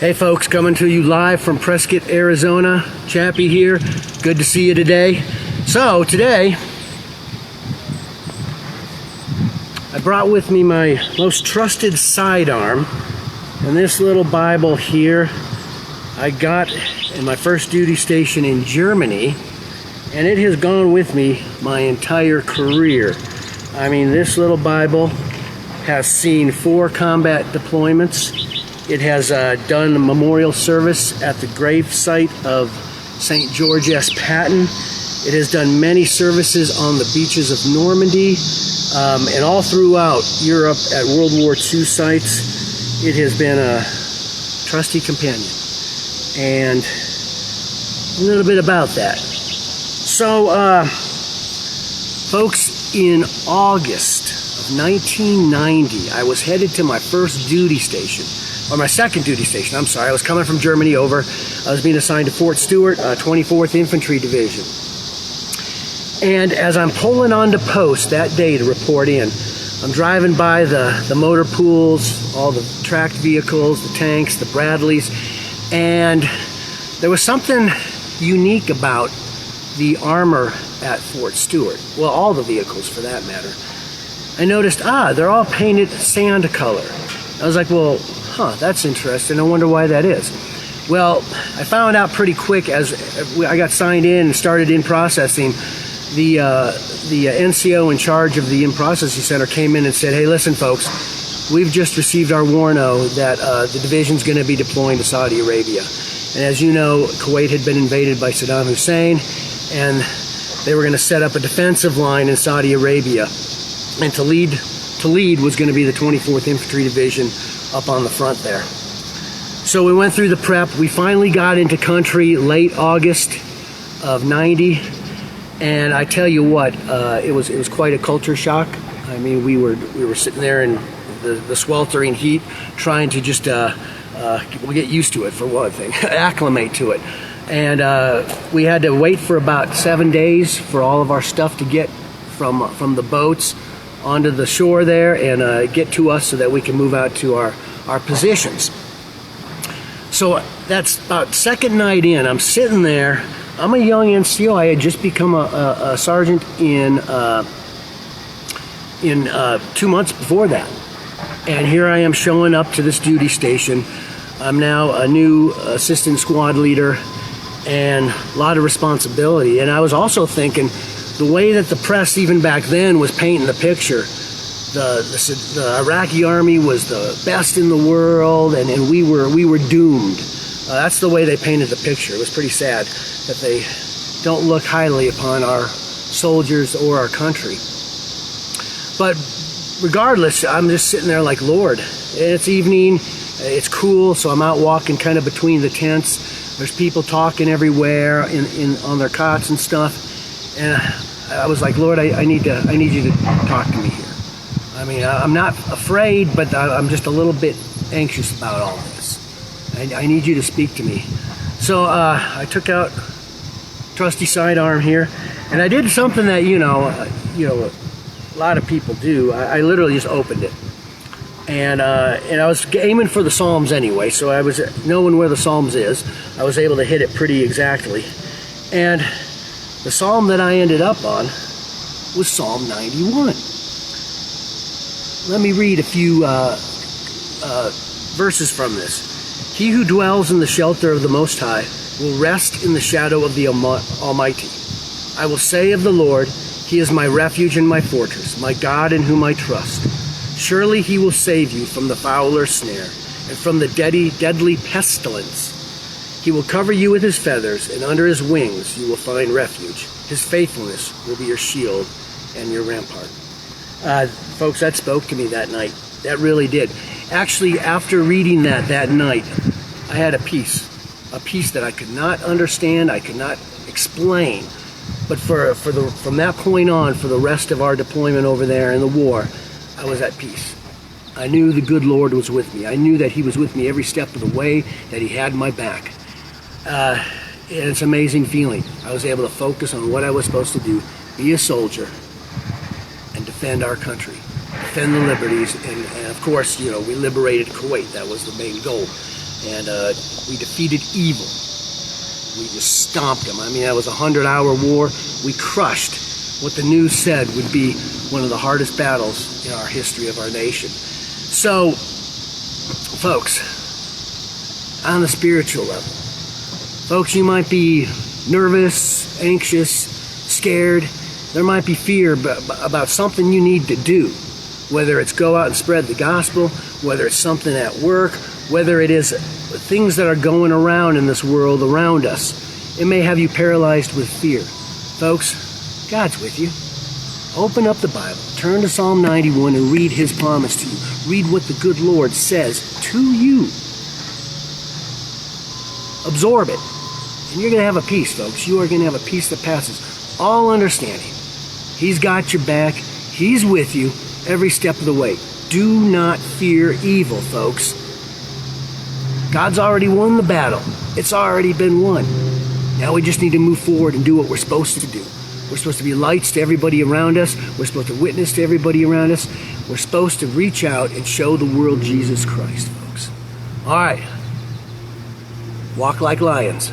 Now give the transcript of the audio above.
Hey folks, coming to you live from Prescott, Arizona. Chappie here. Good to see you today. So today, I brought with me my most trusted sidearm, and this little Bible here I got in my first duty station in Germany, and it has gone with me my entire career. I mean, this little Bible has seen 4 combat deployments. It has done a memorial service at the grave site of St. George S. Patton. It has done many services on the beaches of Normandy and all throughout Europe at World War II sites. It has been a trusty companion, and a little bit about that. So, folks, in August of 1990, I was headed to my first duty station. Or my second duty station, I'm sorry. I was coming from Germany over. I was being assigned to Fort Stewart, 24th Infantry Division. And as I'm pulling onto post that day to report in, I'm driving by the motor pools, all the tracked vehicles, the tanks, the Bradleys, and there was something unique about the armor at Fort Stewart. Well, all the vehicles for that matter. I noticed, they're all painted sand color. I was like, well, that's interesting. I wonder why that is. Well, I found out pretty quick as I got signed in and started in processing. The NCO in charge of the in-processing center came in and said, hey, listen, folks, we've just received our warno that the division's going to be deploying to Saudi Arabia. And as you know, Kuwait had been invaded by Saddam Hussein, and they were going to set up a defensive line in Saudi Arabia. And to lead was going to be the 24th Infantry Division up on the front there. So we went through the prep. We finally got into country late August of 90, and I tell you what, it was quite a culture shock. I mean, we were sitting there in the sweltering heat, trying to just we'll get used to it for one thing, acclimate to it. And we had to wait for about 7 days for all of our stuff to get from the boats onto the shore there and get to us so that we can move out to our positions. So that's about second night in. I'm sitting there. I'm a young NCO. I had just become a sergeant in 2 months before that. And here I am showing up to this duty station. I'm now a new assistant squad leader and a lot of responsibility. And I was also thinking, the way that the press even back then was painting the picture, the Iraqi army was the best in the world, and we were doomed. That's the way they painted the picture. It was pretty sad that they don't look highly upon our soldiers or our country. But regardless, I'm just sitting there like, Lord, it's evening, it's cool, so I'm out walking kind of between the tents. There's people talking everywhere on their cots and stuff. And I was like, Lord, I need you to talk to me here. I mean, I'm not afraid, but I'm just a little bit anxious about all this. I need you to speak to me. So I took out trusty sidearm here, and I did something that a lot of people do. I literally just opened it, and I was aiming for the Psalms anyway. So I was knowing where the Psalms is. I was able to hit it pretty exactly, and the psalm that I ended up on was Psalm 91. Let me read a few verses from this. He who dwells in the shelter of the Most High will rest in the shadow of the Almighty. I will say of the Lord, He is my refuge and my fortress, my God in whom I trust. Surely He will save you from the fowler's snare and from the deadly pestilence. He will cover you with His feathers, and under His wings you will find refuge. His faithfulness will be your shield and your rampart. Folks, that spoke to me that night. That really did. Actually, after reading that night, I had a peace that I could not understand, I could not explain. But from that point on, for the rest of our deployment over there in the war, I was at peace. I knew the good Lord was with me. I knew that He was with me every step of the way, that He had my back. And it's an amazing feeling. I was able to focus on what I was supposed to do, be a soldier, and defend our country, defend the liberties, and of course, we liberated Kuwait. That was the main goal. and we defeated evil. We just stomped them. I mean, that was a 100-hour war. We crushed what the news said would be one of the hardest battles in our history of our nation. So, folks, on the spiritual level, folks, you might be nervous, anxious, scared. There might be fear about something you need to do, whether it's go out and spread the gospel, whether it's something at work, whether it is things that are going around in this world around us. It may have you paralyzed with fear. Folks, God's with you. Open up the Bible, turn to Psalm 91 and read his promise to you. Read what the good Lord says to you. Absorb it. And you're going to have a peace, folks. You are going to have a peace that passes all understanding. He's got your back. He's with you every step of the way. Do not fear evil, folks. God's already won the battle. It's already been won. Now we just need to move forward and do what we're supposed to do. We're supposed to be lights to everybody around us. We're supposed to witness to everybody around us. We're supposed to reach out and show the world Jesus Christ, folks. All right. Walk like lions.